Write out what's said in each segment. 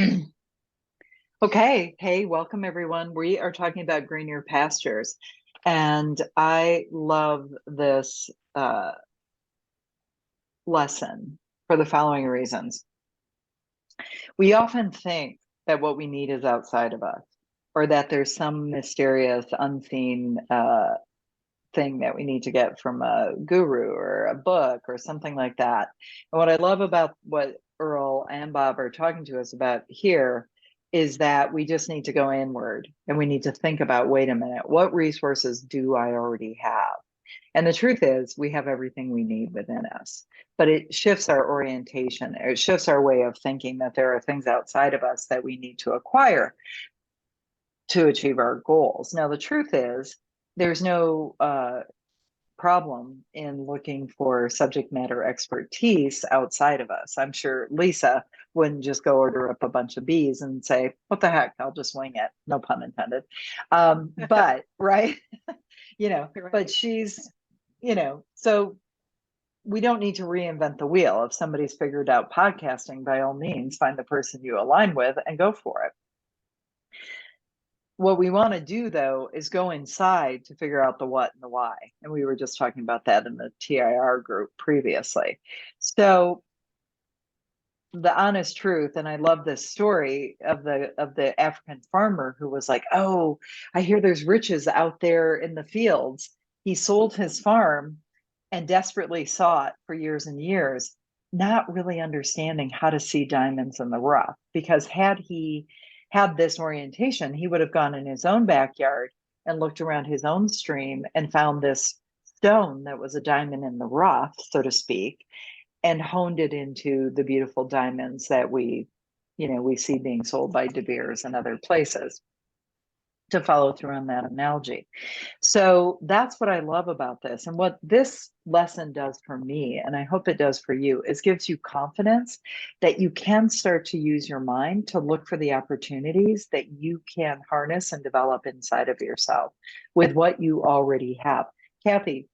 Okay, hey, welcome everyone. We are talking about greener pastures, and I love this lesson for the following reasons. We often think that what we need is outside of us, or that there's some mysterious, unseen thing that we need to get from a guru or a book or something like that. And what I love about what Earl and Bob are talking to us about here is that we just need to go inward and we need to think about, wait a minute, what resources do I already have? And the truth is, we have everything we need within us, but it shifts our orientation. It shifts our way of thinking that there are things outside of us that we need to acquire to achieve our goals. Now, the truth is, there's no problem in looking for subject matter expertise outside of us. I'm sure Lisa wouldn't just go order up a bunch of bees and say, what the heck, I'll just wing it. No pun intended. But, right, Right. but she's, so we don't need to reinvent the wheel. If somebody's figured out podcasting, by all means, find the person you align with and go for it. What we want to do though is go inside to figure out the what and the why. And we were just talking about that in the TIR group previously. So the honest truth, and I love this story of the African farmer who was like, oh, I hear there's riches out there in the fields. He sold his farm and desperately sought for years and years, not really understanding how to see diamonds in the rough. Because had he had this orientation, he would have gone in his own backyard and looked around his own stream and found this stone that was a diamond in the rough, so to speak, and honed it into the beautiful diamonds that we see being sold by De Beers and other places, to follow through on that analogy. So that's what I love about this. And what this lesson does for me, and I hope it does for you, is gives you confidence that you can start to use your mind to look for the opportunities that you can harness and develop inside of yourself with what you already have. Kathy,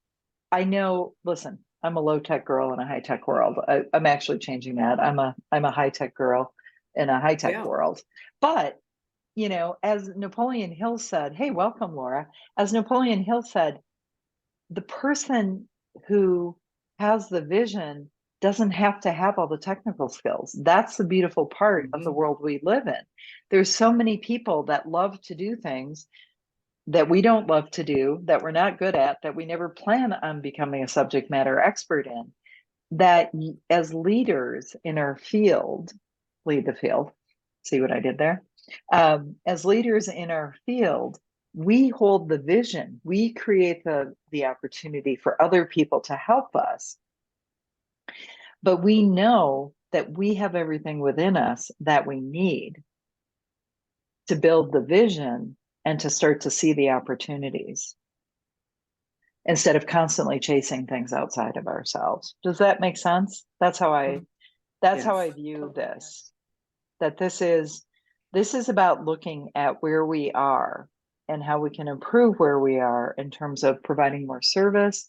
I know, listen, I'm a low tech girl in a high tech world. I'm actually changing that. I'm a high tech girl in a high tech Yeah. world. But as Napoleon Hill said, hey, welcome, Laura. As Napoleon Hill said, the person who has the vision doesn't have to have all the technical skills. That's the beautiful part of the Mhm. world we live in. There's so many people that love to do things that we don't love to do, that we're not good at, that we never plan on becoming a subject matter expert in, that as leaders in our field, lead the field. See what I did there? As leaders in our field, we hold the vision. We create the opportunity for other people to help us. But we know that we have everything within us that we need to build the vision and to start to see the opportunities instead of constantly chasing things outside of ourselves. Does that make sense? That's how I Yes. view this. That this is about looking at where we are and how we can improve where we are in terms of providing more service,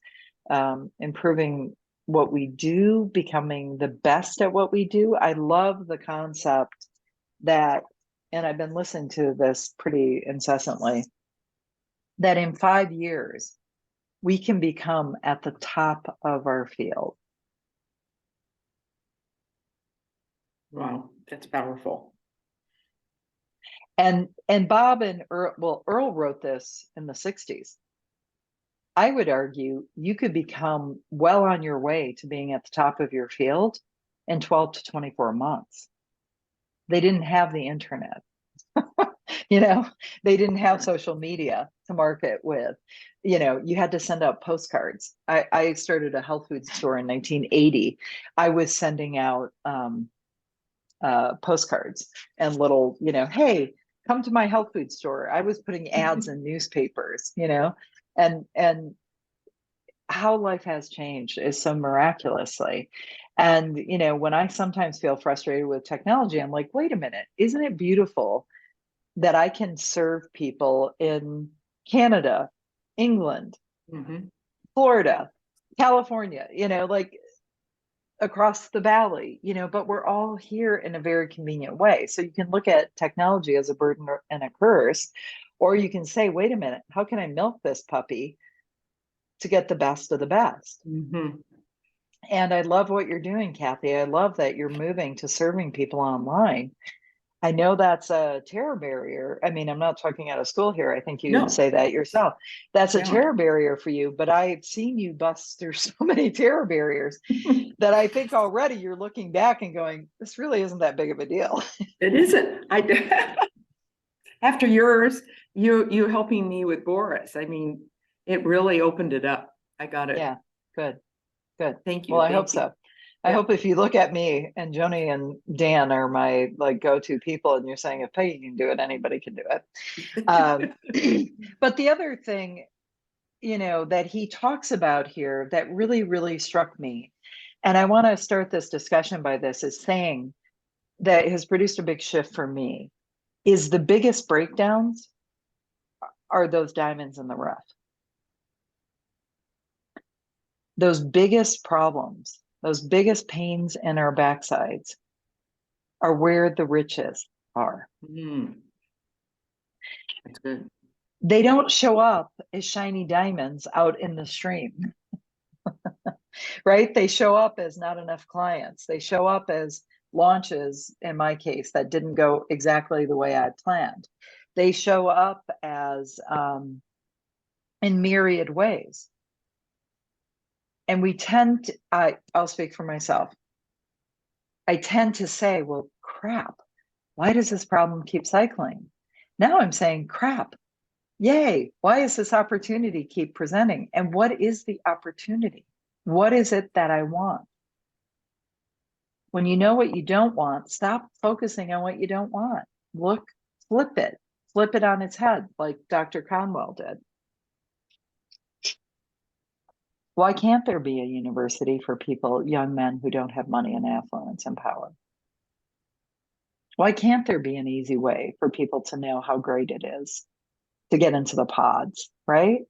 improving what we do, becoming the best at what we do. I love the concept that, and I've been listening to this pretty incessantly, that in 5 years, we can become at the top of our field. Wow, that's powerful. And Bob and Earl wrote this in the 60s. I would argue you could become well on your way to being at the top of your field in 12 to 24 months. They didn't have the internet, you know, they didn't have Right. social media to market with. You had to send out postcards. I started a health food store in 1980. I was sending out postcards and little, hey, come to my health food store. I was putting ads in newspapers, and how life has changed is so miraculously. And, when I sometimes feel frustrated with technology, I'm like, wait a minute, isn't it beautiful that I can serve people in Canada, England, Hmm. Yeah. Florida, California, like across the valley, but we're all here in a very convenient way. So you can look at technology as a burden and a curse, or you can say, wait a minute, how can I milk this puppy to get the best of the best? Mm-hmm. And I love what you're doing, Kathy. I love that you're moving to serving people online. I know that's a terror barrier. I mean, I'm not talking out of school here. I think you'd No, say that yourself. That's a yeah. terror barrier for you, but I've seen you bust through so many terror barriers that I think already you're looking back and going, this really isn't that big of a deal. It isn't. After yours, you helping me with Boris. I mean, it really opened it up. I got it. Yeah, good, good. Thank Well, you. I hope Thank you. so. I Yeah. hope if you look at me and Joni and Dan are my like go-to people, and you're saying if Peggy can do it, anybody can do it. But the other thing, that he talks about here that really, really struck me, and I want to start this discussion by this, is saying that has produced a big shift for me, is the biggest breakdowns are those diamonds in the rough. Those biggest problems, those biggest pains in our backsides are where the riches are. Mm, that's good. They don't show up as shiny diamonds out in the stream, right? They show up as not enough clients. They show up as launches, in my case, that didn't go exactly the way I planned. They show up as in myriad ways. And we tend to, I'll speak for myself. I tend to say, well, crap, why does this problem keep cycling? Now I'm saying, crap, yay, why is this opportunity keep presenting? And what is the opportunity? What is it that I want? When you know what you don't want, stop focusing on what you don't want. Look, flip it on its head, like Dr. Conwell did. Why can't there be a university for people, young men who don't have money and affluence and power? Why can't there be an easy way for people to know how great it is to get into the pods, right?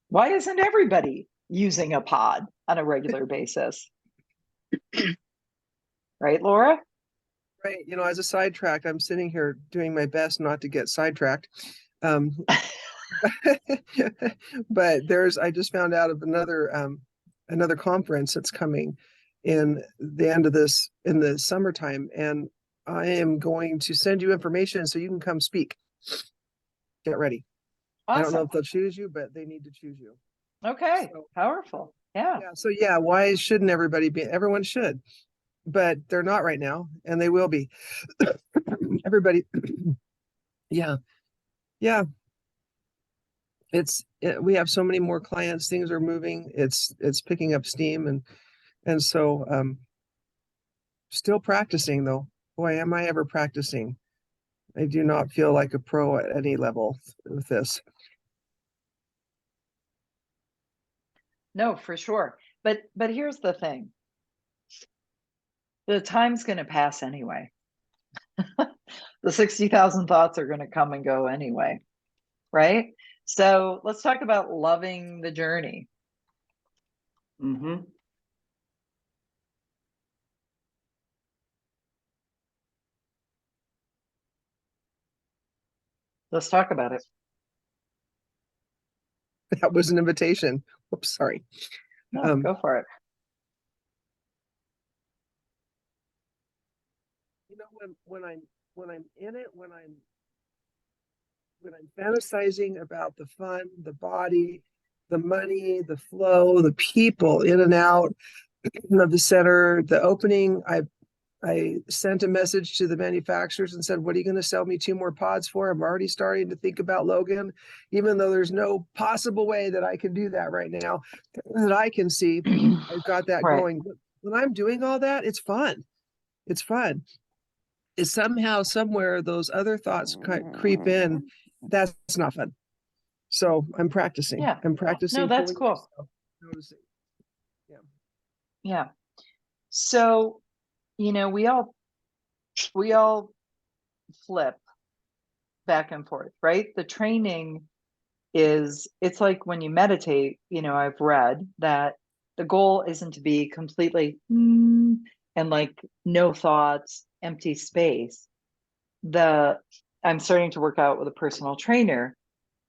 Why isn't everybody using a pod on a regular basis? Right, Laura? Right. As a sidetrack, I'm sitting here doing my best not to get sidetracked. Um, but I just found out of another conference that's coming in the end of this in the summertime, and I am going to send you information so you can come speak. Get ready. I don't know Awesome. if they'll choose you, but they need to choose you. Okay. So, Powerful. Yeah. So why shouldn't everybody be? Everyone should, but they're not right now, and they will be. Everybody. Yeah. We have so many more clients, things are moving, it's picking up steam, and so still practicing though. Boy, am I ever practicing. I do not feel like a pro at any level with this. No, for sure. But here's the thing. The time's going to pass anyway. The 60,000 thoughts are going to come and go anyway, right? So let's talk about loving the journey. Mm-hmm. Let's talk about it. That was an invitation. Whoops, sorry. No, go for it. When I'm in it, when I'm fantasizing about the fun, the body, the money, the flow, the people in and out of the center, the opening, I sent a message to the manufacturers and said, what are you going to sell me 2 more pods for? I'm already starting to think about Logan, even though there's no possible way that I can do that right now that I can see. I've got that Right. going. When I'm doing all that, it's fun. It's fun. It's somehow, somewhere, those other thoughts creep in. That's not fun. So I'm practicing. Yeah. I'm practicing. No, that's cool. Myself, noticing. Yeah. Yeah. So, we all flip back and forth, right? The training is it's like when you meditate, I've read that the goal isn't to be completely and like no thoughts, empty space. The I'm starting to work out with a personal trainer.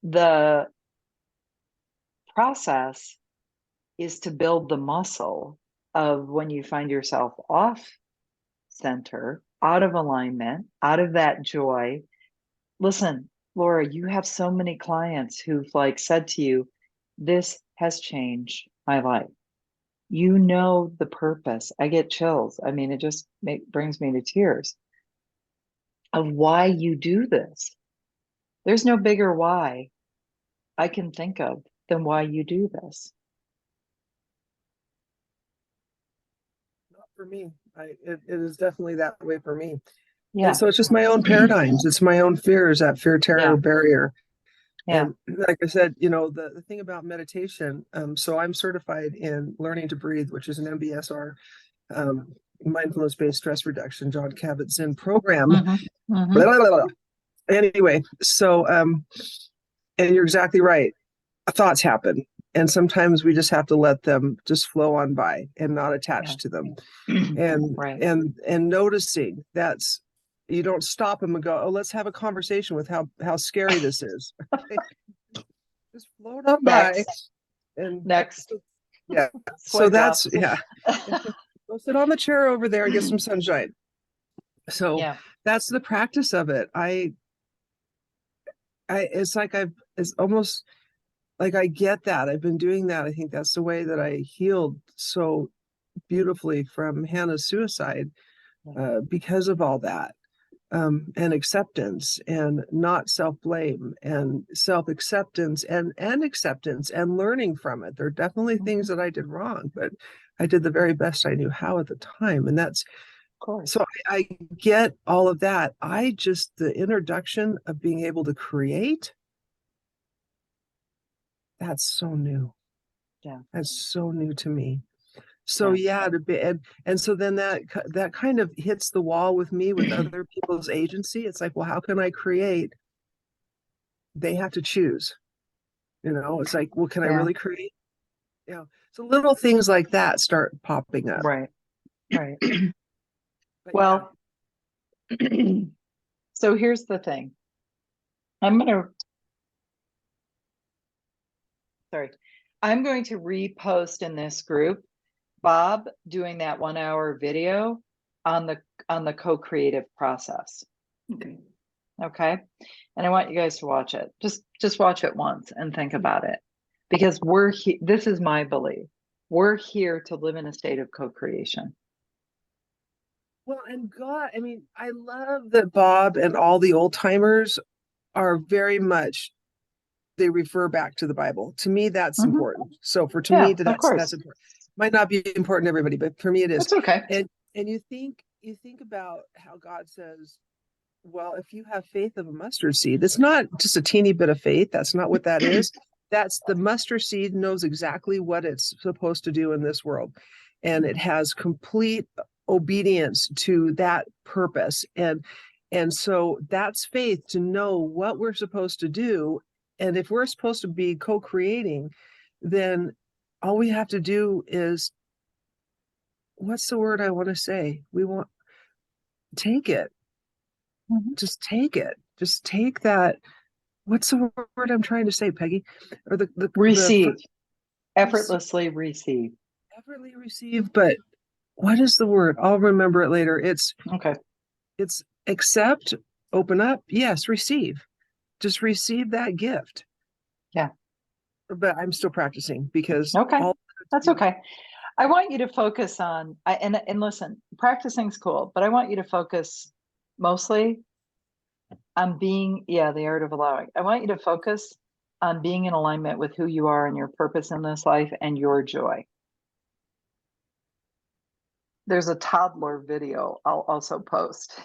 The process is to build the muscle of when you find yourself off center, out of alignment, out of that joy. Listen, Laura, you have so many clients who've like said to you, this has changed my life. You know the purpose. I get chills. I mean, it just brings me to tears of why you do this. There's no bigger why I can think of than why you do this. Not for me. It is definitely that way for me. Yeah. And so it's just my own paradigms. It's my own fears, that fear terror Yeah. barrier. Yeah. And like I said, the thing about meditation, so I'm certified in learning to breathe, which is an MBSR, mindfulness-based stress reduction, John Kabat-Zinn program. Mm-hmm. Blah, blah, blah, blah. Anyway, so and you're exactly right. Thoughts happen. And sometimes we just have to let them just flow on by and not attach to them. And Right. and noticing that's, you don't stop them and go, oh, let's have a conversation with how scary this is. Just float on by. And Next. Yeah. So Swipe that's up. yeah. Go sit on the chair over there and get some sunshine. So Yeah. that's the practice of it. It's like it's almost like I get that. I've been doing that. I think that's the way that I healed so beautifully from Hannah's suicide, because of all that. And acceptance, and not self-blame, and self-acceptance, and acceptance, and learning from it. There are definitely things that I did wrong, but I did the very best I knew how at the time. And that's, Of course. so I get all of that. The introduction of being able to create, that's so new. Yeah. That's so new to me. So yeah, to be, and so then that kind of hits the wall with me with other people's agency. It's like, well, how can I create? They have to choose. It's like, well, can I really create? So little things like that start popping up. Right. Right. But Well, so here's the thing. I'm going to repost in this group Bob doing that 1 hour video on the co-creative process. Okay. Okay. And I want you guys to watch it. Just watch it once and think about it, because this is my belief. We're here to live in a state of co-creation. Well, and God, I mean, I love that Bob and all the old timers are very much, they refer back to the Bible. To me, that's important. So me, that's important. Might not be important to everybody, but for me it is. It's okay. And you think about how God says, well, if you have faith of a mustard seed, it's not just a teeny bit of faith. That's not what that is. That's the mustard seed knows exactly what it's supposed to do in this world. And it has complete obedience to that purpose. And so that's faith, to know what we're supposed to do. And if we're supposed to be co-creating, then all we have to do is, what's the word I want to say? Take it. Just take it. Just take that. What's the word I'm trying to say, Peggy? Or receive. Effortlessly receive. Effortlessly receive. But what is the word? I'll remember it later. It's accept, open up. Yes, receive. Just receive that gift. Yeah. But I'm still practicing because that's okay. I want you to focus on and listen, practicing's cool, but I want you to focus mostly on being, the art of allowing. I want you to focus on being in alignment with who you are and your purpose in this life and your joy. There's a toddler video I'll also post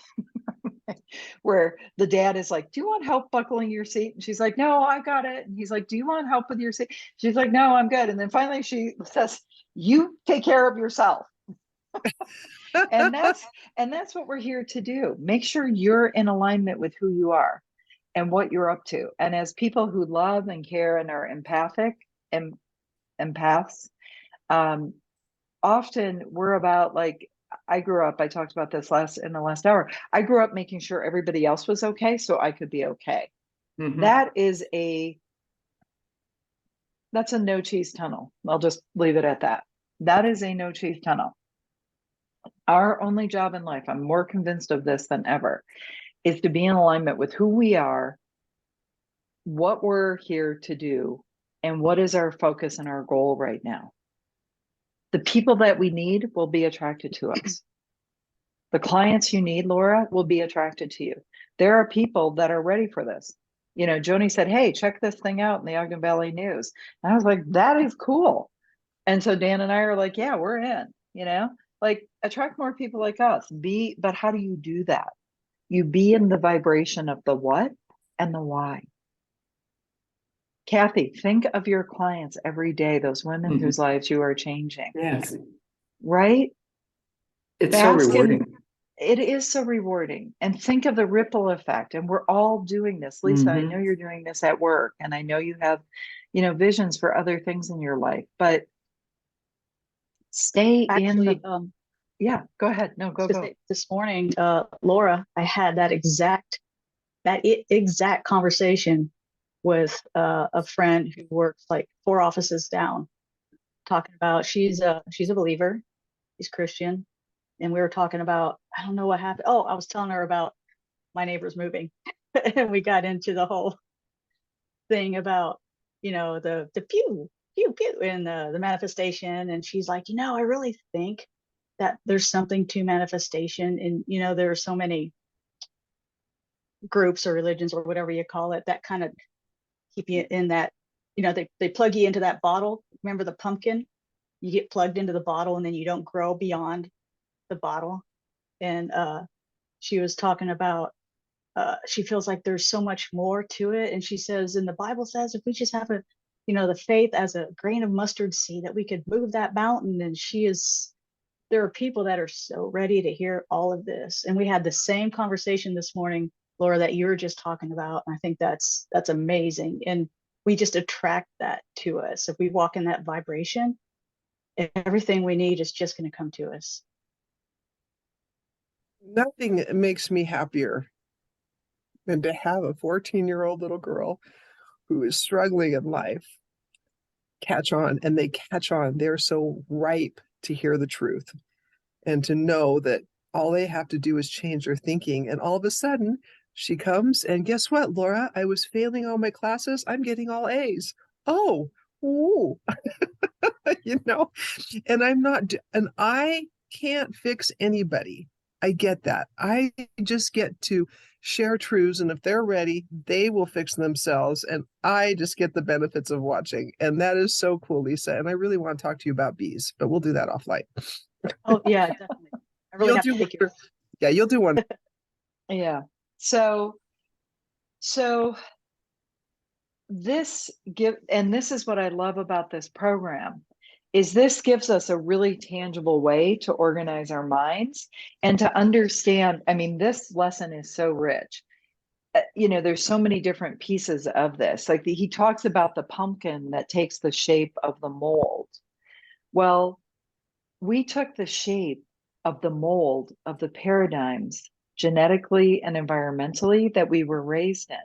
where the dad is like, do you want help buckling your seat? And she's like, no, I got it. And he's like, do you want help with your seat? She's like, no, I'm good. And then finally she says, you take care of yourself. and that's what we're here to do. Make sure you're in alignment with who you are. and what you're up to. And as people who love and care and are empathic and empaths, um, often we're about like, I grew up, I talked about this in the last hour. I grew up making sure everybody else was okay so I could be okay. Mhm. That's a no cheese tunnel. I'll just leave it at that. That is a no cheese tunnel. Our only job in life, I'm more convinced of this than ever, is to be in alignment with who we are, what we're here to do, and what is our focus and our goal right now. The people that we need will be attracted to us. The clients you need, Laura, will be attracted to you. There are people that are ready for this. You know, Joni said, hey, check this thing out in the Ogden Valley News. And I was like, that is cool. And so Dan and I are like, yeah, we're in, you know, like attract more people like us. But how do you do that? You be in the vibration of the what and the why. Kathy, think of your clients every day, those women whose lives you are changing, Yes, right? it's so rewarding. It is so rewarding. And think of the ripple effect. And we're all doing this. Lisa, I know you're doing this at work, and I know you have, you know, visions for other things in your life, but stay in Actually, the, yeah, go ahead. No, go. this morning, Laura, I had that exact conversation with a friend who works like 4 offices down, talking about she's a believer, she's Christian, and we were talking about, I don't know what happened. Oh, I was telling her about my neighbors moving, and we got into the whole thing about, the pew pew pew and the manifestation, and she's like, I really think that there's something to manifestation, and there are so many groups or religions or whatever you call it that kind of keep you in that, they plug you into that bottle. Remember the pumpkin? You get plugged into the bottle and then you don't grow beyond the bottle. And she was talking about, she feels like there's so much more to it. And she says, and the Bible says, if we just have the faith as a grain of mustard seed, that we could move that mountain. And there are people that are so ready to hear all of this. And we had the same conversation this morning, Laura, that you were just talking about. And I think that's amazing. And we just attract that to us. If we walk in that vibration, everything we need is just going to come to us. Nothing makes me happier than to have a 14-year-old little girl who is struggling in life catch on, and they catch on. They're so ripe to hear the truth and to know that all they have to do is change their thinking. And all of a sudden, she comes, and guess what, Laura? I was failing all my classes. I'm getting all A's. Oh, ooh. And I'm not, and I can't fix anybody. I get that. I just get to share truths, and if they're ready, they will fix themselves. And I just get the benefits of watching. And that is so cool, Lisa. And I really want to talk to you about bees, but we'll do that offline. Oh yeah, definitely. I really have to take you. Yeah, you'll do one. Yeah. So this is what I love about this program, is this gives us a really tangible way to organize our minds and to understand. I mean, this lesson is so rich. There's so many different pieces of this. Like he talks about the pumpkin that takes the shape of the mold. Well, we took the shape of the mold of the paradigms genetically and environmentally that we were raised in.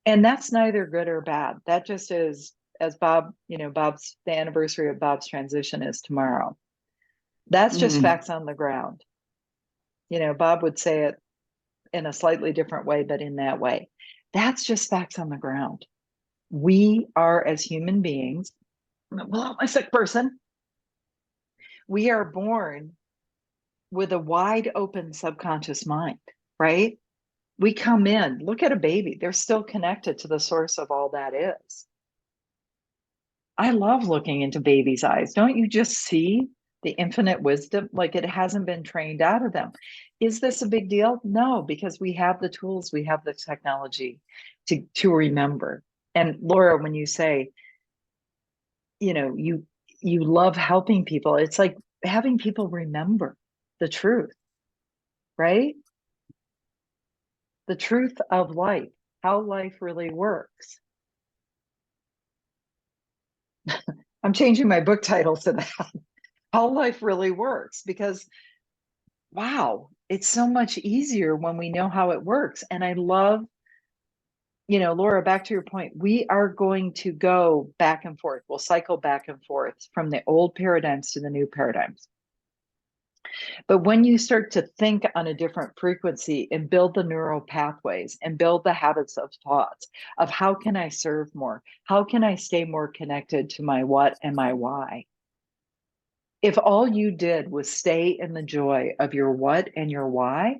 And that's neither good or bad. That just is, as Bob, the anniversary of Bob's transition is tomorrow. That's just facts on the ground. Bob would say it in a slightly different way, but in that way. That's just facts on the ground. We are, as human beings, well, I'm a sick person. We are born with a wide open subconscious mind, right? We come in, look at a baby, they're still connected to the source of all that is. I love looking into babies' eyes. Don't you just see the infinite wisdom? Like it hasn't been trained out of them. Is this a big deal? No, because we have the tools, we have the technology to remember. And Laura, when you say, you love helping people, it's like having people remember the truth, right? the truth of life, how life really works. I'm changing my book title to that. How life really works, because wow, it's so much easier when we know how it works. And I love, Laura, back to your point, we are going to go back and forth. We'll cycle back and forth from the old paradigms to the new paradigms. But when you start to think on a different frequency and build the neural pathways and build the habits of thoughts of how can I serve more? How can I stay more connected to my what and my why? If all you did was stay in the joy of your what and your why,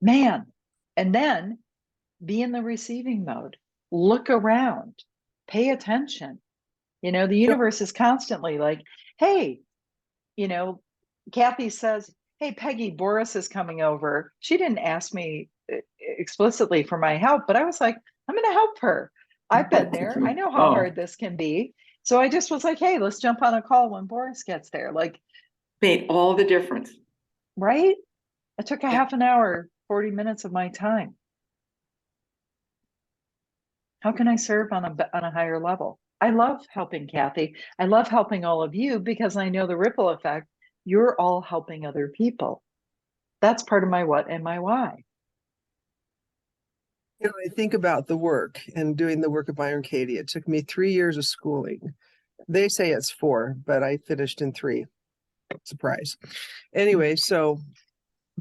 man, and then be in the receiving mode, look around, pay attention. The universe is constantly like, hey, Kathy says, hey, Peggy, Boris is coming over. She didn't ask me explicitly for my help, but I was like, I'm going to help her. I've been there. I know how hard this can be. So I just was like, hey, let's jump on a call when Boris gets there. Like, made all the difference. right? It took a half an hour, 40 minutes of my time. How can I serve on a higher level? I love helping Kathy. I love helping all of you because I know the ripple effect. You're all helping other people. That's part of my what and my why. I think about the work and doing the work of Byron Katie. It took me 3 years of schooling. They say it's 4, but I finished in 3. Surprise. Anyway,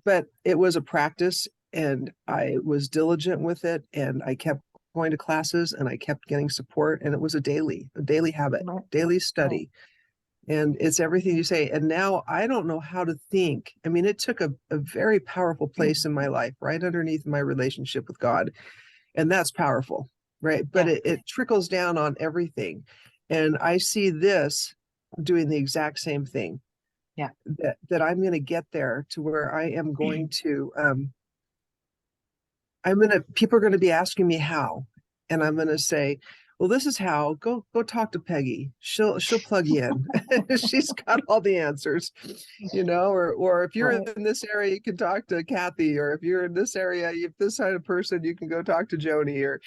but it was a practice and I was diligent with it and I kept going to classes and I kept getting support, and it was a daily habit, daily study. And it's everything you say. And now I don't know how to think. I mean, it took a very powerful place in my life, right underneath my relationship with God. And that's powerful, right? But it trickles down on everything. And I see this doing the exact same thing. Yeah. That I'm going to get there to where I am going to, people are going to be asking me how, and I'm going to say, well, this is how. Go talk to Peggy. She'll plug you in. She's got all the answers, or if you're in this area, you can talk to Kathy, or if you're in this area, if this kind of person, you can go talk to Joni,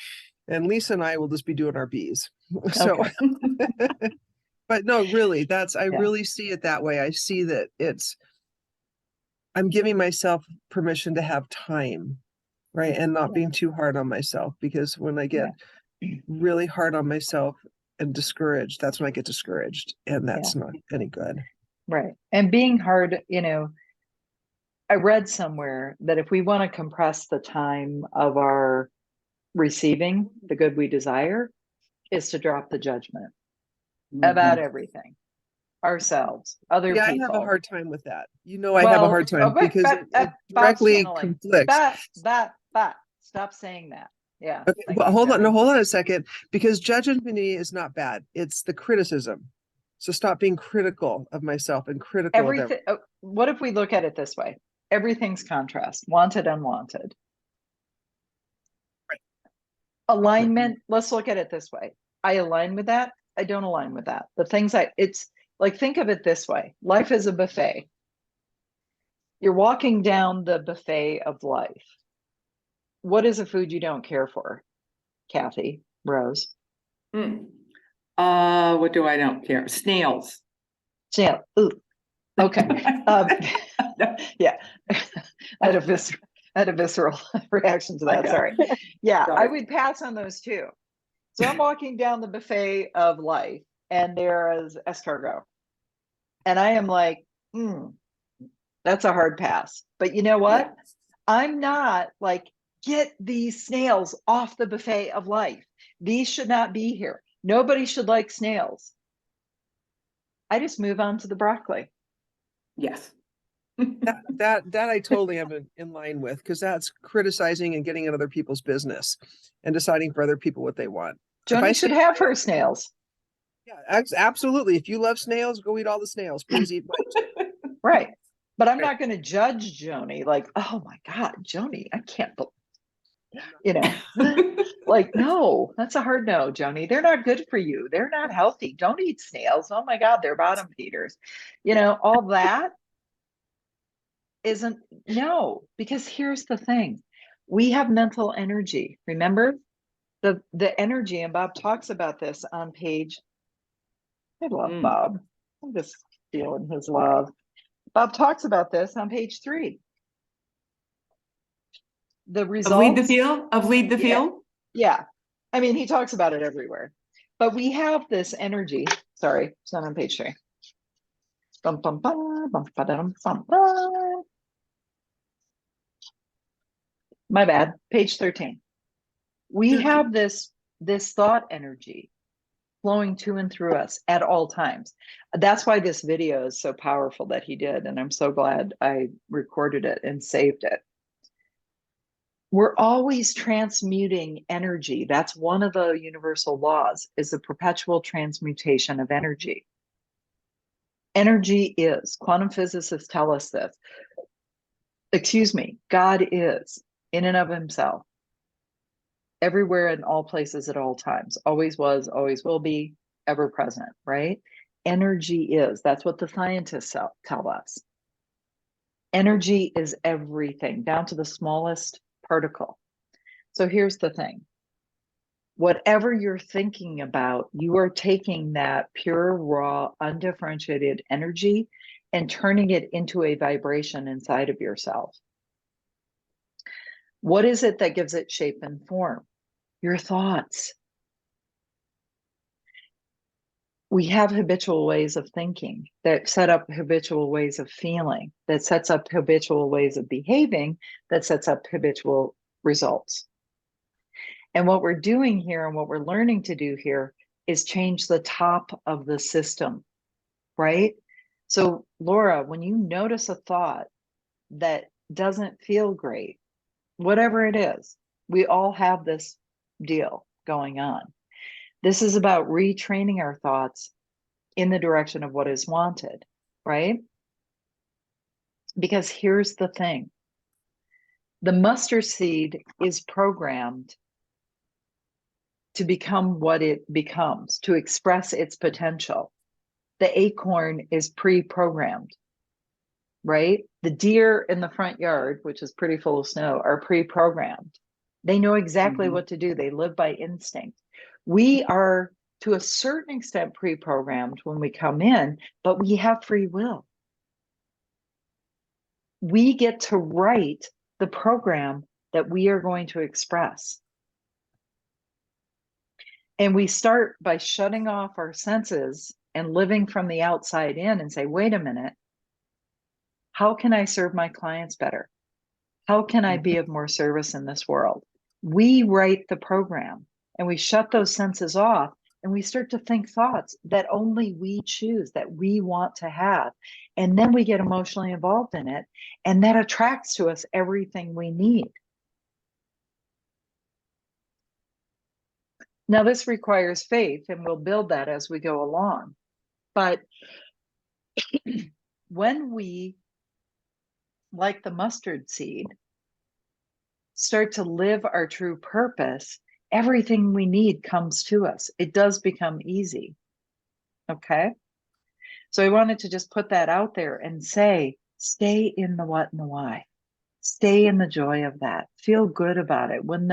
and Lisa and I will just be doing our bees. So, but no, really, I really see it that way. I see that I'm giving myself permission to have time, right? And not being too hard on myself, because when I get really hard on myself and discouraged, that's when I get discouraged, and that's not any good. Right. And being hard, I read somewhere that if we want to compress the time of our receiving the good we desire, is to drop the judgment about everything, ourselves, other people. I have a hard time with that. I have a hard time because it directly conflicts. Stop saying that. Yeah. Okay, well, hold on a second, because judging me is not bad. It's the criticism. So stop being critical of myself and critical of everything. What if we look at it this way? Everything's contrast, wanted, unwanted. Right. Alignment, let's look at it this way. I align with that. I don't align with that. The things it's like, think of it this way. Life is a buffet. You're walking down the buffet of life. What is a food you don't care for, Kathy, Rose? What do I don't care? Snails. Snail. Ooh. Okay. Yeah. I had a visceral reaction to that. Sorry. Yeah, I would pass on those too. So I'm walking down the buffet of life, and there is escargot. And I am like, that's a hard pass. But you know what? Yeah. I'm not like, get these snails off the buffet of life. These should not be here. Nobody should like snails. I just move on to the broccoli. Yes. that I totally am in line with, because that's criticizing and getting in other people's business and deciding for other people what they want. Joni should have her snails. Yeah, absolutely. If you love snails, go eat all the snails. Please eat mine. Right. But I'm not going to judge Joni like, oh my God, Joni, I can't believe, like, no, that's a hard no, Joni. They're not good for you. They're not healthy. Don't eat snails. Oh my God, they're bottom feeders. All that. isn't, no, because here's the thing. We have mental energy. Remember the energy, and Bob talks about this on page, I love Mm. Bob. I'm just feeling his love. Bob talks about this on page 3. The Of lead the results, field, of lead the Yeah. field. yeah. I mean, he talks about it everywhere. But we have this energy. Sorry, it's not on page 3. Bum, bum, bum, bum, ba-dum, bum, bum. My bad. Page 13. We 13. have this thought energy flowing to and through us at all times. That's why this video is so powerful that he did, and I'm so glad I recorded it and saved it. We're always transmuting energy. That's one of the universal laws, is the perpetual transmutation of energy. Energy is, quantum physicists tell us this. Excuse me, God is in and of himself, everywhere in all places at all times, always was, always will be, ever present, right? Energy is, that's what the scientists tell us. Energy is everything, down to the smallest particle. So here's the thing. Whatever you're thinking about, you are taking that pure, raw, undifferentiated energy and turning it into a vibration inside of yourself. What is it that gives it shape and form? Your thoughts. We have habitual ways of thinking that set up habitual ways of feeling, that sets up habitual ways of behaving, that sets up habitual results. And what we're doing here and what we're learning to do here is change the top of the system, right? So, Laura, when you notice a thought that doesn't feel great, whatever it is, we all have this deal going on. This is about retraining our thoughts in the direction of what is wanted, right? Because here's the thing. The mustard seed is programmed to become what it becomes, to express its potential. The acorn is pre-programmed, right? The deer in the front yard, which is pretty full of snow, are pre-programmed. They know exactly what to do. They live by instinct. We are, to a certain extent, pre-programmed when we come in, but we have free will. We get to write the program that we are going to express. And we start by shutting off our senses and living from the outside in and say, wait a minute, how can I serve my clients better? How can I be of more service in this world? We write the program and we shut those senses off and we start to think thoughts that only we choose, that we want to have. And then we get emotionally involved in it, and that attracts to us everything we need. Now, this requires faith, and we'll build that as we go along. But when we, like the mustard seed, start to live our true purpose, everything we need comes to us. It does become easy. Okay. So I wanted to just put that out there and say, stay in the what and the why. Stay in the joy of that. Feel good about it. When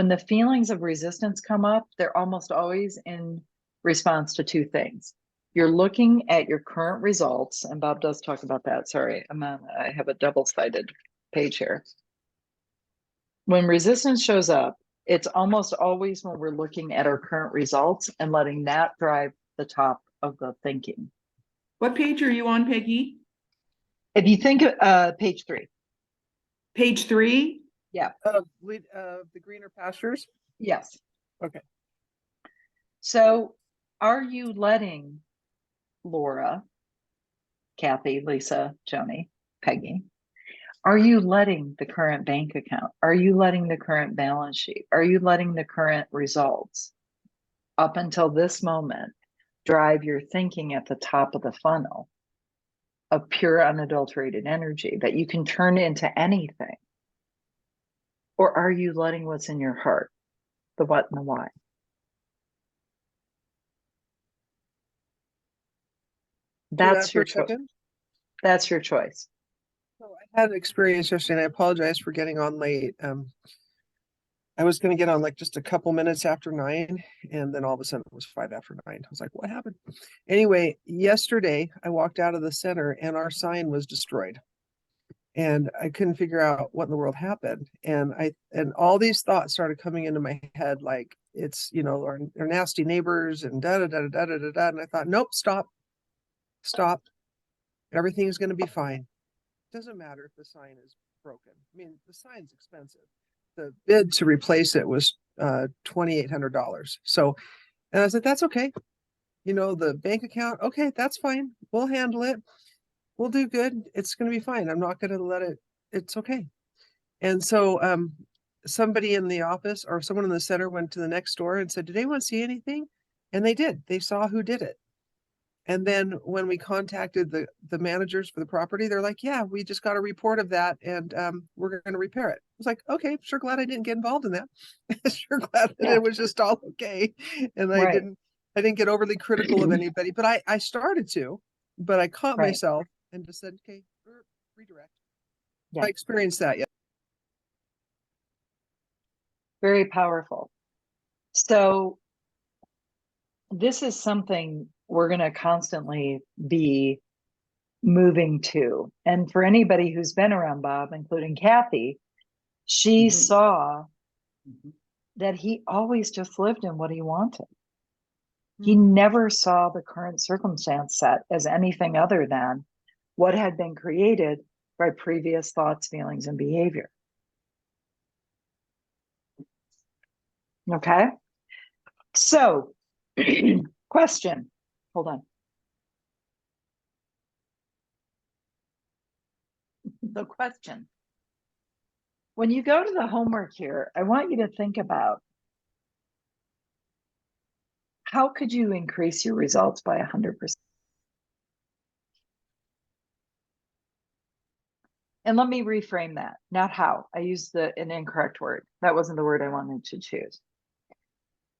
the feelings of resistance come up, they're almost always in response to 2 things. You're looking at your current results, and Bob does talk about that. Sorry, I have a double-sided page here. When resistance shows up, it's almost always when we're looking at our current results and letting that drive the top of the thinking. What page are you on, Peggy? If you think page 3. Page 3? Yeah. The greener pastures. Yes. Okay. So are you letting Laura, Kathy, Lisa, Joni, Peggy, are you letting the current bank account? Are you letting the current balance sheet? Are you letting the current results up until this moment drive your thinking at the top of the funnel of pure unadulterated energy that you can turn into anything? Or are you letting what's in your heart, the what and the why? That's your choice. That's your choice. So I had an experience yesterday, and I apologize for getting on late. I was going to get on like just a couple minutes after 9, and then all of a sudden it was 5 after 9. I was like, what happened? Anyway, yesterday I walked out of the center and our sign was destroyed. And I couldn't figure out what in the world happened. And all these thoughts started coming into my head, like it's, our nasty neighbors and da da da da da da da. And I thought, nope, stop. Everything's going to be fine. Doesn't matter if the sign is broken. I mean, the sign's expensive. The bid to replace it was $2,800. So, and I was like, that's okay. The bank account, okay, that's fine. We'll handle it. We'll do good. It's going to be fine. I'm not going to let it. It's okay. And so, somebody in the office or someone in the center went to the next door and said, did anyone see anything? And they did. They saw who did it. And then when we contacted the managers for the property, they're like, yeah, we just got a report of that, and we're going to repair it. I was like, okay, sure glad I didn't get involved in that. Sure glad that Yeah. it was just all okay. And I Right. didn't get overly critical of anybody, but I started to, but I caught Right. myself and just said, okay, redirect. Yeah. I experienced that. Yeah. Very powerful. So this is something we're going to constantly be moving to. And for anybody who's been around Bob, including Kathy, she Mhm. saw Mhm. that he always just lived in what he wanted. He Mhm. never saw the current circumstance set as anything other than what had been created by previous thoughts, feelings, and behavior. Okay. So, question. Hold on. The question. When you go to the homework here, I want you to think about how could you increase your results by 100%? And let me reframe that. Not how. I used an incorrect word. That wasn't the word I wanted to choose.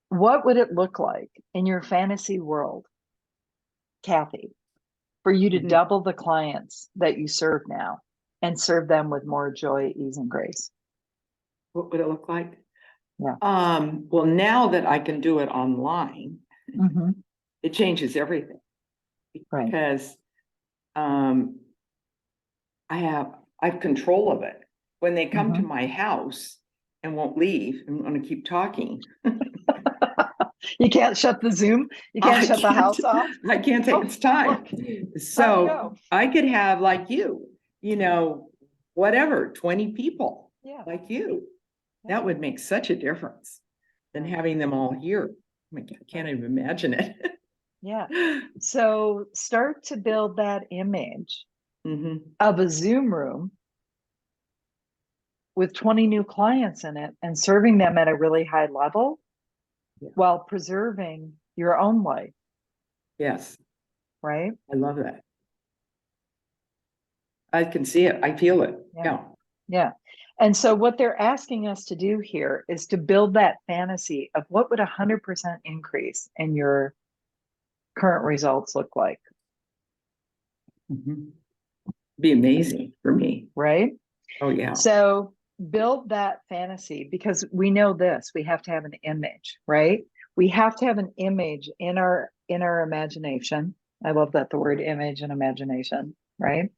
What would it look like in your fantasy world, Kathy, for you to Mhm. double the clients that you serve now and serve them with more joy, ease, and grace? What would it look like? Yeah. Well, now that I can do it online, Mm-hmm. it changes everything Right. because I have control of it. When they come to Mhm. my house and won't leave and want to keep talking, You can't shut the Zoom. You can't shut the house off. I can't take its time. Time to So go. I could have like whatever, 20 people Yeah. like you. Yeah. That would make such a difference than Right. having them all here. I can't even imagine it. Yeah. So start to build that image Mhm. of a Zoom room with 20 new clients in it and serving them at a really high level Yeah. while preserving your own life, Yes, right? I love that. I can see it. I feel it. Yeah. Yeah. Yeah. And so what they're asking us to do here is to build that fantasy of what would 100% increase in your current results look like, Mhm. Be amazing for me. right? Oh, yeah. So build that fantasy, because we know this, we have to have an image, right? We have to have an image in our imagination. I love that, the word image and imagination, right?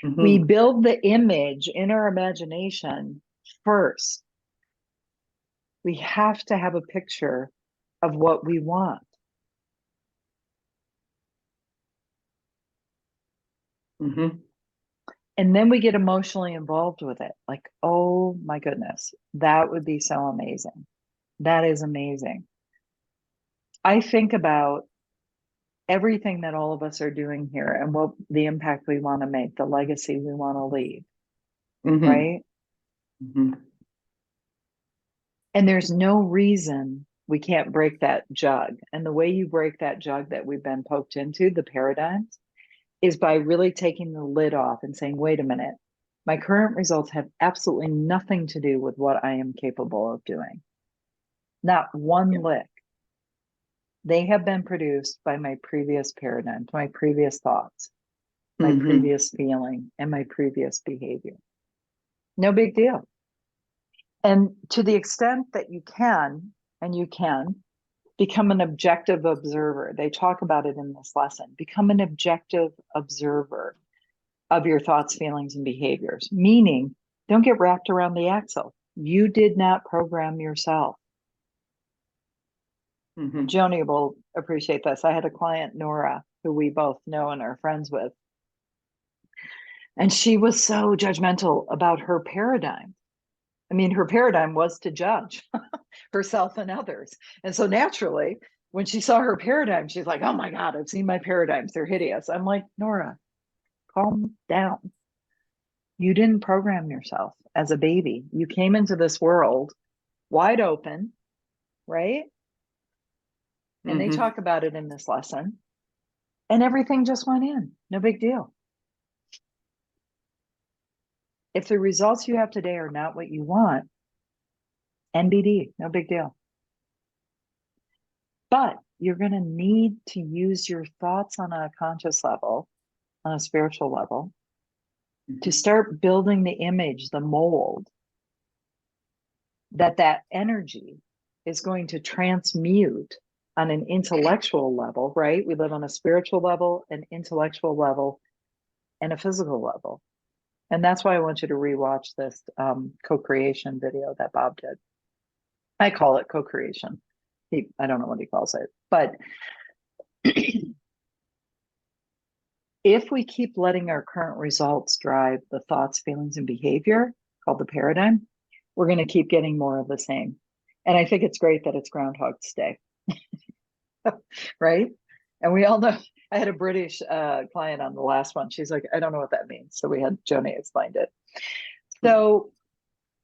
We Mhm. build the image in our imagination first. We have to have a picture of what we want. Mhm. And then we get emotionally involved with it. Like, oh my goodness, that would be so amazing. That is amazing. I think about everything that all of us are doing here and what the impact we want to make, the legacy we want to leave, Mhm. right? Mhm. And there's no reason we can't break that jug. And the way you break that jug that we've been poked into, the paradigms, is by really taking the lid off and saying, wait a minute, my current results have absolutely nothing to do with what I am capable of doing. Not one Yeah. lick. They have been produced by my previous paradigms, my previous thoughts. my Mhm. previous feeling and my previous behavior. No big deal. And to the extent that you can, and you can, become an objective observer. They talk about it in this lesson. Become an objective observer of your thoughts, feelings, and behaviors, meaning don't get wrapped around the axle. You did not program yourself. Mhm. Joni will appreciate this. I had a client, Nora, who we both know and are friends with. And she was so judgmental about her paradigm. I mean, her paradigm was to judge herself and others. And so naturally, when she saw her paradigm, she's like, oh my God, I've seen my paradigms. They're hideous. I'm like, Nora, calm down. You didn't program yourself as a baby. You came into this world wide open, right? And they Mhm. talk about it in this lesson. And everything just went in. No big deal. If the results you have today are not what you want, NBD, no big deal. But you're going to need to use your thoughts on a conscious level, on a spiritual level, to start building the image, the mold, that energy is going to transmute on an intellectual level, right? We live on a spiritual level, an intellectual level, and a physical level. And that's why I want you to rewatch this co-creation video that Bob did. I call it co-creation. I don't know what he calls it, but if we keep letting our current results drive the thoughts, feelings, and behavior, called the paradigm, we're going to keep getting more of the same. And I think it's great that it's Groundhog's Day, right? And we all know, I had a British client on the last one. She's like, I don't know what that means. So we had Joni explained it. So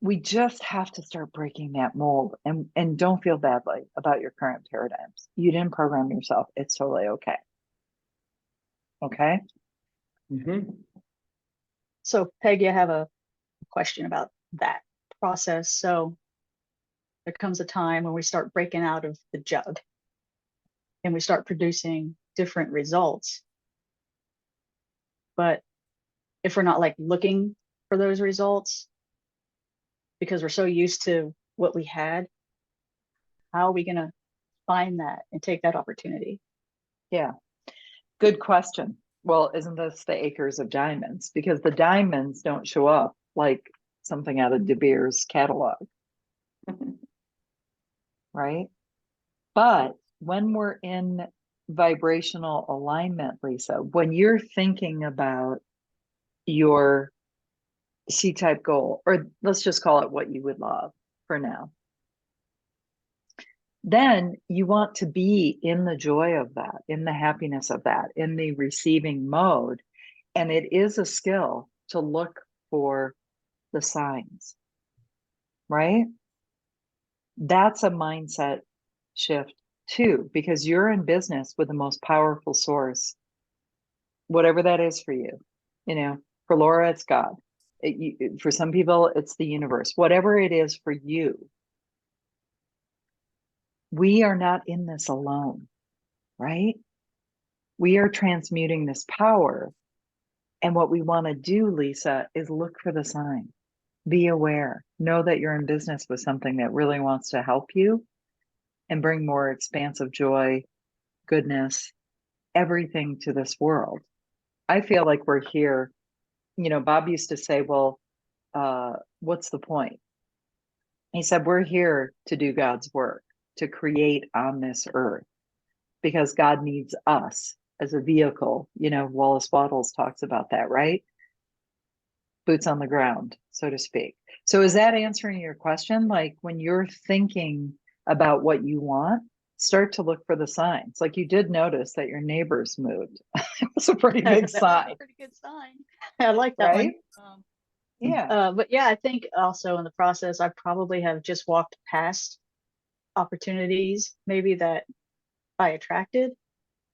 we just have to start breaking that mold, and don't feel badly about your current paradigms. You didn't program yourself. It's totally okay. Okay. Mhm. So Peggy, I have a question about that process. So there comes a time when we start breaking out of the jug and we start producing different results. But if we're not like looking for those results because we're so used to what we had, how are we going to find that and take that opportunity? Yeah. Good question. Well, isn't this the acres of diamonds? Because the diamonds don't show up like something out of De Beers catalog, right? But when we're in vibrational alignment, Lisa, when you're thinking about your C-type goal, or let's just call it what you would love for now, then you want to be in the joy of that, in the happiness of that, in the receiving mode. And it is a skill to look for the signs, right? That's a mindset shift too, because you're in business with the most powerful source, whatever that is for you. You know, for Laura, it's God. For some people, it's the universe. Whatever it is for you, we are not in this alone, right? We are transmuting this power. And what we want to do, Lisa, is look for the sign. Be aware. Know that you're in business with something that really wants to help you and bring more expansive joy, goodness, everything to this world. I feel like we're here. You know, Bob used to say, well, what's the point? He said, we're here to do God's work, to create on this earth, because God needs us as a vehicle. You know, Wallace Wattles talks about that, right? Boots on the ground, so to speak. So is that answering your question? Like when you're thinking about what you want, start to look for the signs. Like you did notice that your neighbors moved. It was a pretty big That was a sign, pretty good sign. I like that right? one. Yeah. But yeah, I think also in the process, I probably have just walked past opportunities maybe that I attracted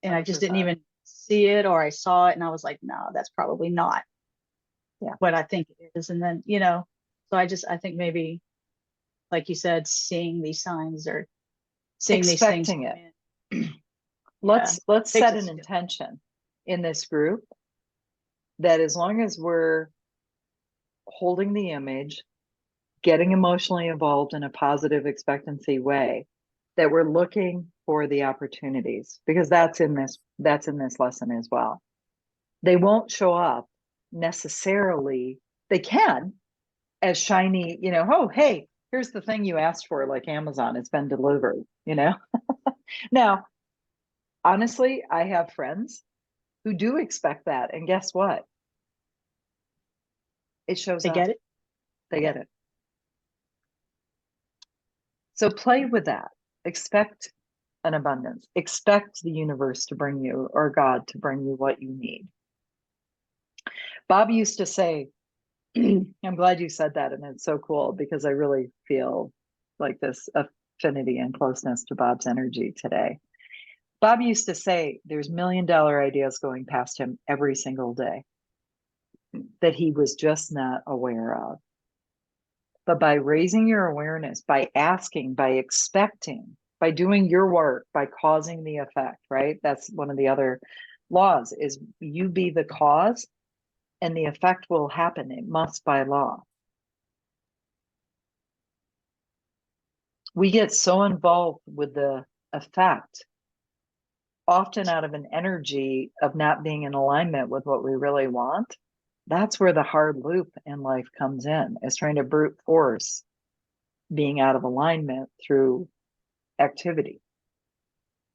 and I just didn't 100%. even see it, or I saw it and I was like, no, that's probably not Yeah. what I think it is. And then, so I think maybe, like you said, seeing these signs or seeing these things Expecting come it. in. Yeah, Let's takes set a an skill. intention in this group that as long as we're holding the image, getting emotionally involved in a positive expectancy way, that we're looking for the opportunities, because that's in this lesson as well. They won't show up necessarily. They can as shiny, oh, hey, here's the thing you asked for, like Amazon, it's been delivered, Now, honestly, I have friends who do expect that. And guess what? It shows They up. get it. They get it. So play with that. Expect an abundance. Expect the universe to bring you, or God to bring you what you need. Bob used to say, I'm glad you said that. And it's so cool because I really feel like this affinity and closeness to Bob's energy today. Bob used to say there's $1 million ideas going past him every single day that he was just not aware of. But by raising your awareness, by asking, by expecting, by doing your work, by causing the effect, right? That's one of the other laws, is you be the cause and the effect will happen. It must by law. We get so involved with the effect, often out of an energy of not being in alignment with what we really want. That's where the hard loop in life comes in, is trying to brute force being out of alignment through activity.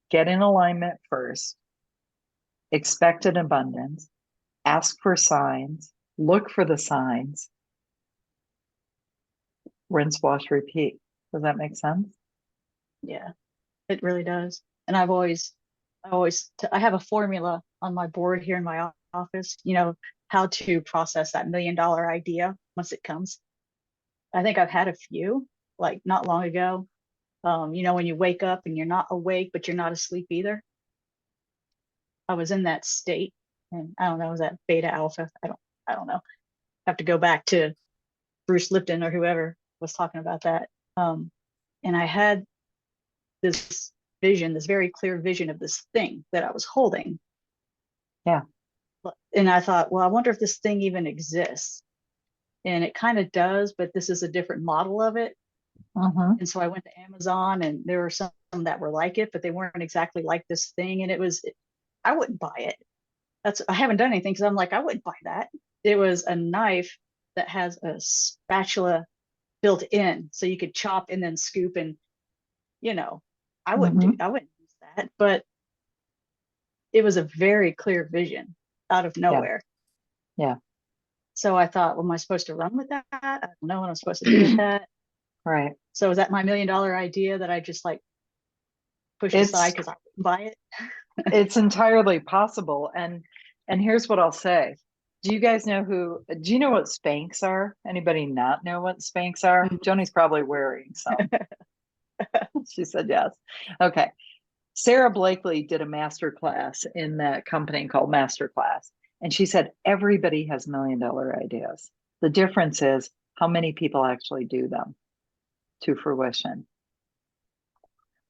Get in alignment first, expect an abundance, ask for signs, look for the signs, rinse, wash, repeat. Does that make sense? Yeah, it really does. And I have a formula on my board here in my office, how to process that $1 million idea once it comes. I think I've had a few, like not long ago. When you wake up and you're not awake, but you're not asleep either. I was in that state, and I don't know, was that beta alpha? I don't know. Have to go back to Bruce Lipton or whoever was talking about that. And I had this vision, this very clear vision of this thing that I was holding. Yeah. And I thought, well, I wonder if this thing even exists. And it kind of does, but this is a different model of it. And so I went to Amazon, and there were some that were like it, but they weren't exactly like this thing. And I wouldn't buy it. I haven't done anything because I'm like, I wouldn't buy that. It was a knife that has a spatula built in, so you could chop and then scoop, and I wouldn't use that, but it was a very clear vision out of nowhere. Yeah. So I thought, well, am I supposed to run with that? I don't know what I'm supposed to do with that. Right. So is that my $1 million idea that I just like pushed aside because I wouldn't buy it? It's entirely possible. And here's what I'll say. Do you know what Spanx are? Anybody not know what Spanx are? Joni's probably wearing some. She said yes. Okay. Sarah Blakely did a master class in that company called Masterclass. And she said, everybody has $1 million ideas. The difference is how many people actually do them to fruition.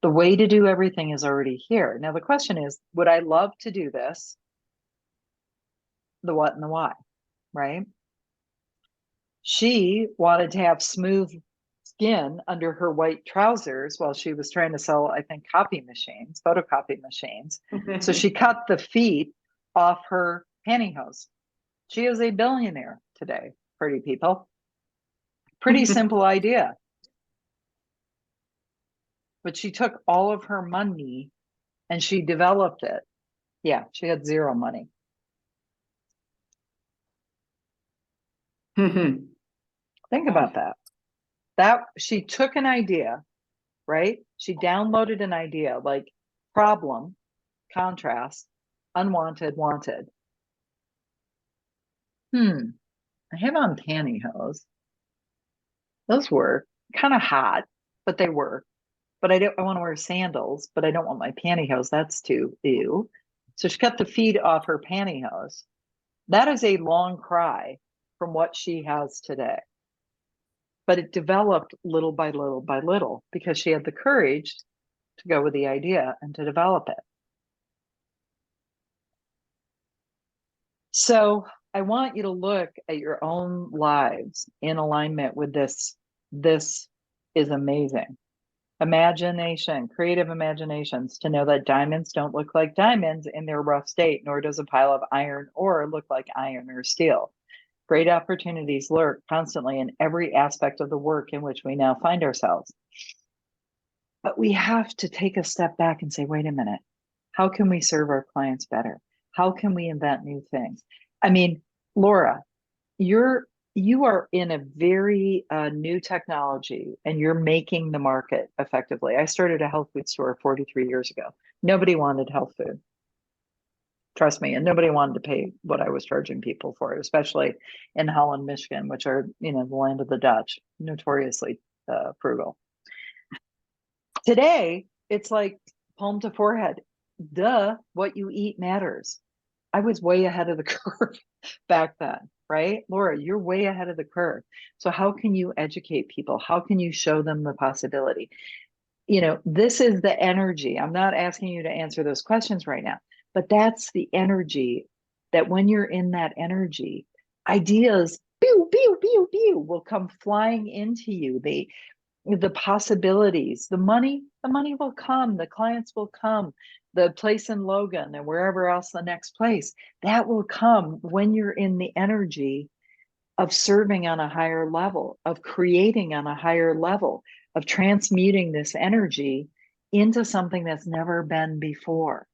The way to do everything is already here. Now, the question is, would I love to do this? The what and the why, right? She wanted to have smooth skin under her white trousers while she was trying to sell, I think, photocopy machines. So she cut the feet off her pantyhose. She is a billionaire today, pretty people. Pretty simple idea. But she took all of her money and she developed it. Yeah, she had zero money. Think about that. She took an idea, right? She downloaded an idea like problem, contrast, unwanted, wanted. I have on pantyhose. Those work. Kind of hot, but they work. But I want to wear sandals, but I don't want my pantyhose. That's too ew. So she cut the feet off her pantyhose. That is a long cry from what she has today. But it developed little by little by little because she had the courage to go with the idea and to develop it. So I want you to look at your own lives in alignment with this. This is amazing. Imagination, creative imaginations, to know that diamonds don't look like diamonds in their rough state, nor does a pile of iron ore look like iron or steel. Great opportunities lurk constantly in every aspect of the work in which we now find ourselves. But we have to take a step back and say, wait a minute, how can we serve our clients better? How can we invent new things? I mean, Laura, you are in a very new technology, and you're making the market effectively. I started a health food store 43 years ago. Nobody wanted health food. Trust me, and nobody wanted to pay what I was charging people for it, especially in Holland, Michigan, which are, the land of the Dutch, notoriously frugal. Today, it's like palm to forehead. Duh, what you eat matters. I was way ahead of the curve back then, right? Laura, you're way ahead of the curve. So how can you educate people? How can you show them the possibility? This is the energy. I'm not asking you to answer those questions right now, but that's the energy that when you're in that energy, ideas, pew, pew, pew, pew, will come flying into you. The possibilities, the money will come, the clients will come, the place in Logan and wherever else, the next place, that will come when you're in the energy of serving on a higher level, of creating on a higher level, of transmuting this energy into something that's never been before.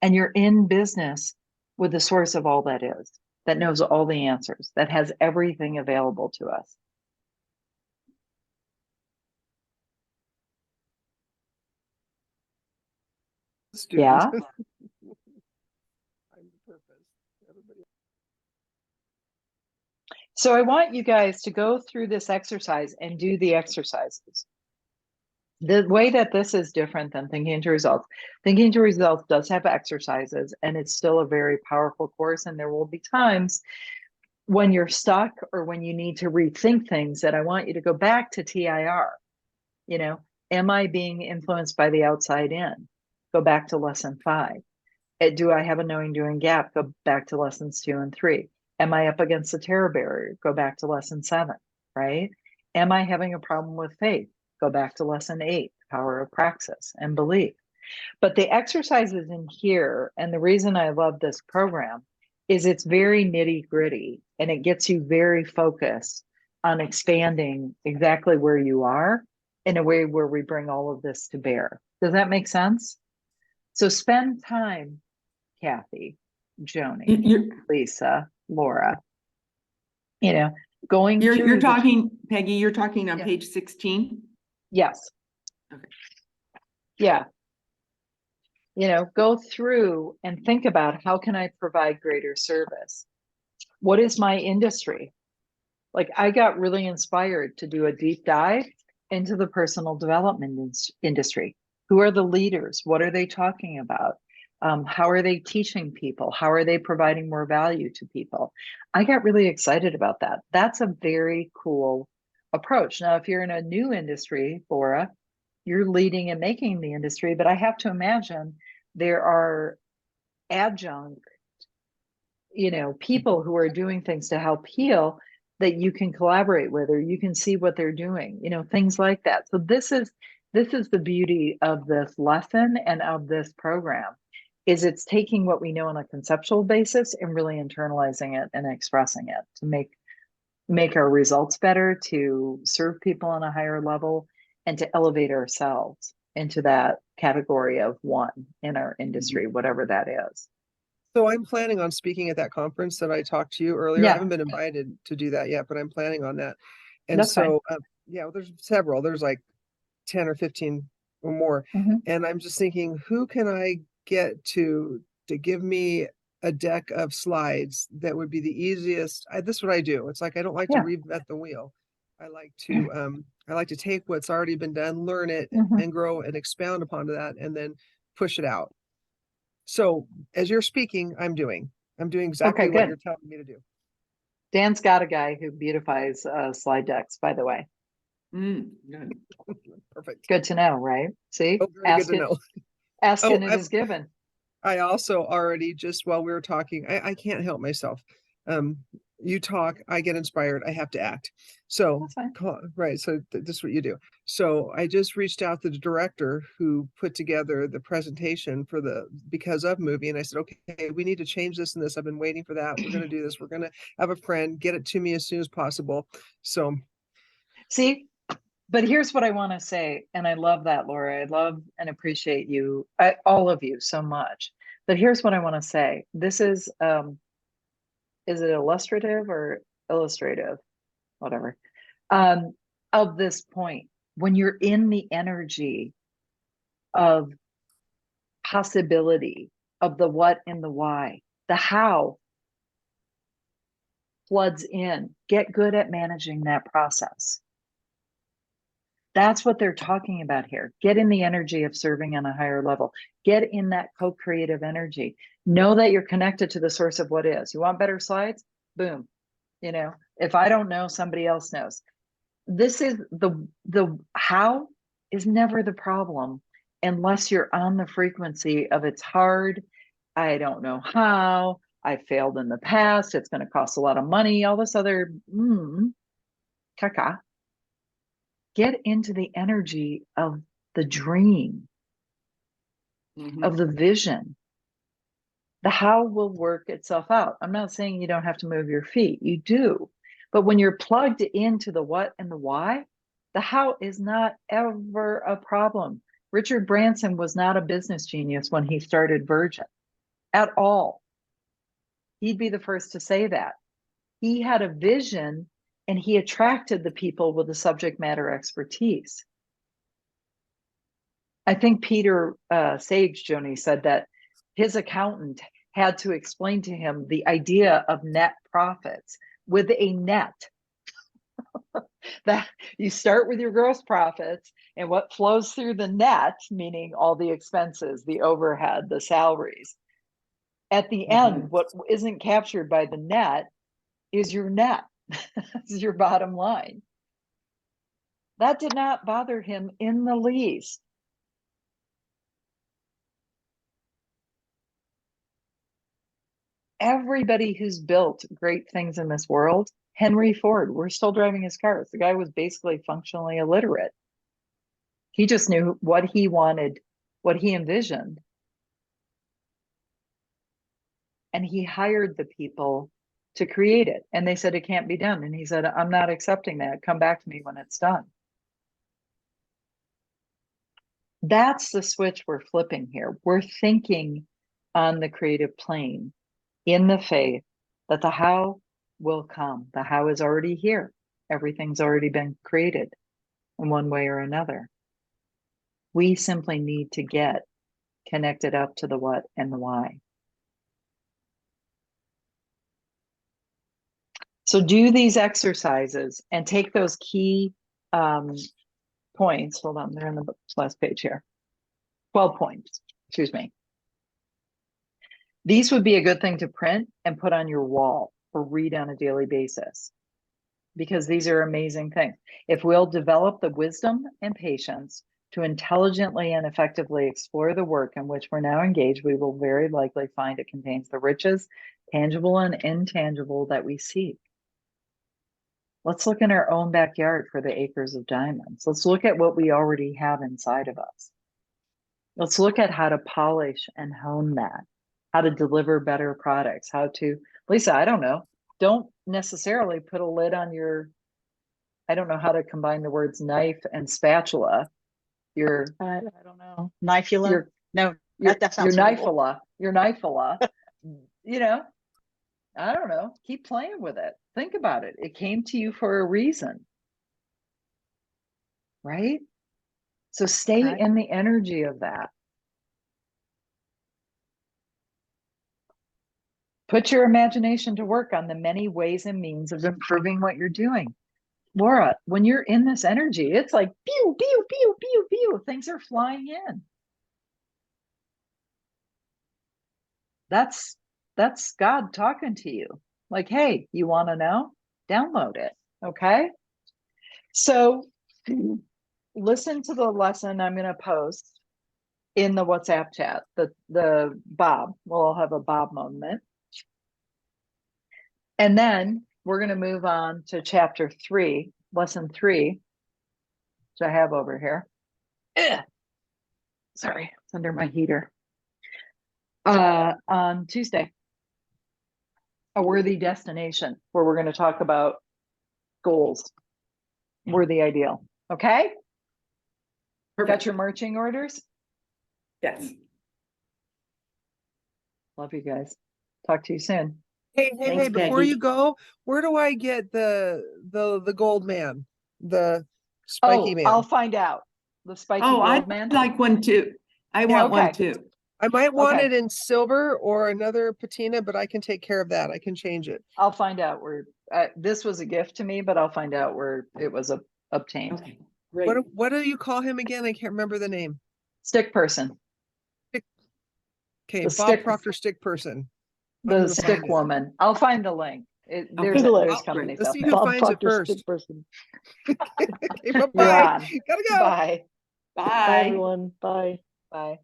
And you're in business with the source of all that is, that knows all the answers, that has everything available to us. Student. Yeah. Find the purpose. Everybody. So I want you guys to go through this exercise and do the exercises. The way that this is different than Thinking to Results. Thinking to Results does have exercises, and it's still a very powerful course. And there will be times when you're stuck or when you need to rethink things that I want you to go back to TIR. Am I being influenced by the outside in? Go back to lesson 5. Do I have a knowing, doing gap? Go back to lessons 2 and 3. Am I up against the terror barrier? Go back to lesson 7, right? Am I having a problem with faith? Go back to lesson 8, power of praxis and belief. But the exercises in here, and the reason I love this program, is it's very nitty gritty, and it gets you very focused on expanding exactly where you are in a way where we bring all of this to bear. Does that make sense? So spend time, Kathy, Joni, Lisa, Laura, going through. You're talking, Peggy, you're talking on Yeah. page 16? Yes. Okay. Yeah. Go through and think about, how can I provide greater service? What is my industry? Like, I got really inspired to do a deep dive into the personal development industry. Who are the leaders? What are they talking about? How are they teaching people? How are they providing more value to people? I got really excited about that. That's a very cool approach. Now, if you're in a new industry, Laura, you're leading and making the industry, but I have to imagine there are adjunct, people who are doing things to help heal that you can collaborate with, or you can see what they're doing, things like that. So this is the beauty of this lesson and of this program, is it's taking what we know on a conceptual basis and really internalizing it and expressing it to make our results better, to serve people on a higher level, and to elevate ourselves into that category of one in our industry, whatever that is. So I'm planning on speaking at that conference that I talked to you earlier. I Yeah. haven't been invited to do that yet, but I'm planning on that. And That's so, yeah, there's several. There's like 10 or 15 or more. Mhm. And I'm just thinking, who can I get to give me a deck of slides that would be the easiest? This is what I do. It's like I don't like to Yeah. reinvent the wheel. I like to take what's already been done, learn it, Mhm. and grow and expound upon that, and then push it out. So as you're speaking, I'm doing exactly Okay, what good. you're telling me to do. Dan's got a guy who beautifies slide decks, by the way. Good. Perfect. Good to know, right? See, Oh, very good to know. asking Oh, it is given. I also already, just while we were talking, I can't help myself. You talk, I get inspired, I have to act. So, That's fine. right, so this is what you do. So I just reached out to the director who put together the presentation for the Because Of movie, and I said, okay, we need to change this and this. I've been waiting for that. We're going to do this. We're going to have a friend get it to me as soon as possible. So See, but here's what I want to say, and I love that, Laura. I love and appreciate you, all of you, so much. But here's what I want to say. This is it illustrative or illustrative? Whatever. Of this point, when you're in the energy of possibility, of the what and the why, the how floods in. Get good at managing that process. That's what they're talking about here. Get in the energy of serving on a higher level. Get in that co-creative energy. Know that you're connected to the source of what is. You want better slides? Boom. You know, if I don't know, somebody else knows. This is the how is never the problem unless you're on the frequency of it's hard. I don't know how. I failed in the past. It's going to cost a lot of money. All this other caca. Get into the energy of the dream, of the vision. The how will work itself out. I'm not saying you don't have to move your feet. You do. But when you're plugged into the what and the why, the how is not ever a problem. Richard Branson was not a business genius when he started Virgin at all. He'd be the first to say that. He had a vision and he attracted the people with the subject matter expertise. I think Peter Sage, Joni, said that his accountant had to explain to him the idea of net profits with a net. That you start with your gross profits and what flows through the net, meaning all the expenses, the overhead, the salaries. At the end, what isn't captured by the net is your net, is your bottom line. That did not bother him in the least. Everybody who's built great things in this world, Henry Ford, we're still driving his cars. The guy was basically functionally illiterate. He just knew what he wanted, what he envisioned. And he hired the people to create it. And they said, it can't be done. And he said, I'm not accepting that. Come back to me when it's done. That's the switch we're flipping here. We're thinking on the creative plane in the faith that the how will come. The how is already here. Everything's already been created in one way or another. We simply need to get connected up to the what and the why. So do these exercises and take those key points. Hold on, they're in the last page here. 12 points, excuse me. These would be a good thing to print and put on your wall or read on a daily basis, because these are amazing things. If we'll develop the wisdom and patience to intelligently and effectively explore the work in which we're now engaged, we will very likely find it contains the riches, tangible and intangible, that we seek. Let's look in our own backyard for the acres of diamonds. Let's look at what we already have inside of us. Let's look at how to polish and hone that, how to deliver better products, how to, Lisa, I don't know, don't necessarily put a lid on your, I don't know how to combine the words knife and spatula. Your, I don't know. Knifula? No, your that sounds horrible. knifula, you know, I don't know, keep playing with it. Think about it. It came to you for a reason, right? So stay Right. in the energy of that. Put your imagination to work on the many ways and means of improving what you're doing. Laura, when you're in this energy, it's like pew, pew, pew, pew, pew. Things are flying in. That's God talking to you. Like, hey, you want to know? Download it. Okay. So listen to the lesson I'm going to post in the WhatsApp chat, the Bob. We'll all have a Bob moment. And then we're going to move on to chapter 3, lesson 3, which I have over here. Ugh. Sorry, it's under my heater. On Tuesday, a worthy destination, where we're going to talk about goals, worthy ideal. Okay? Got Perfect. your marching orders? Yes. Love you guys. Talk to you soon. Hey, Thanks, before Peggy. you go, where do I get the gold man? The spiky man? I'll find out. The spiky Oh, gold I'd man. like one too. I want one okay. too. I might want Okay. it in silver or another patina, but I can take care of that. I can change it. I'll find out where this was a gift to me, but I'll find out where it was obtained. Okay, great. What do you call him again? I can't remember the name. Stick person, Okay, The Bob stick- Proctor stick person. I'm the gonna stick find it. woman. I'll find the link. There's Okay. there's Oh, companies let's out see there. who finds it Proctor, first. stick person. Okay, You're bye-bye. on. Gotta go. Bye. Bye, Bye. everyone. Bye. Bye.